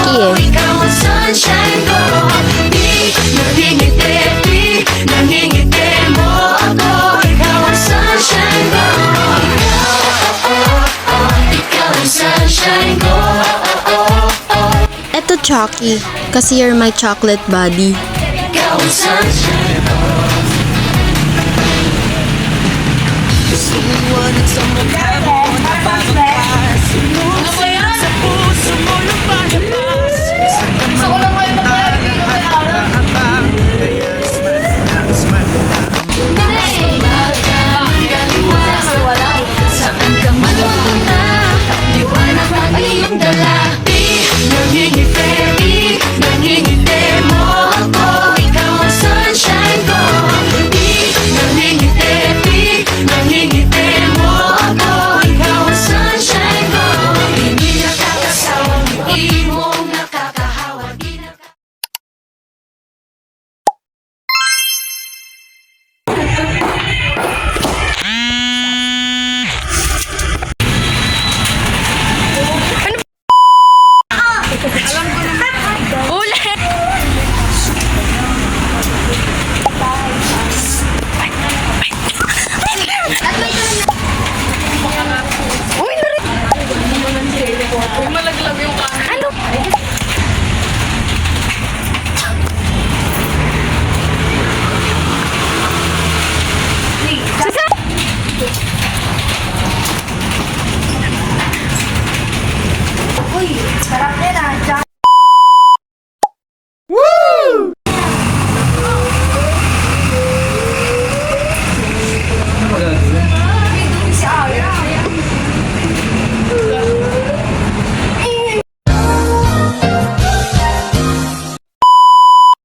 Chucky eh. Ikaw ang sunshine ko. Di nangingiti mo ako. Ikaw ang sunshine ko. Ikaw ang sunshine ko. Eto Chucky, kasi you're my chocolate buddy. Ikaw ang sunshine ko. Sumuwanag sa mukha mo, napapagpas. Sumusunod sa puso mo, lumalabas. Saan ka man pumunta, lahat-lahat. Kaya smile lang. Saan ka man pumunta, liwanag ang iyong dala. Di nangingiti mo ako. Ikaw ang sunshine ko. Di nangingiti mo ako. Ikaw ang sunshine ko. Hindi nakakasawa, hindi mo nakakahawa. Uy,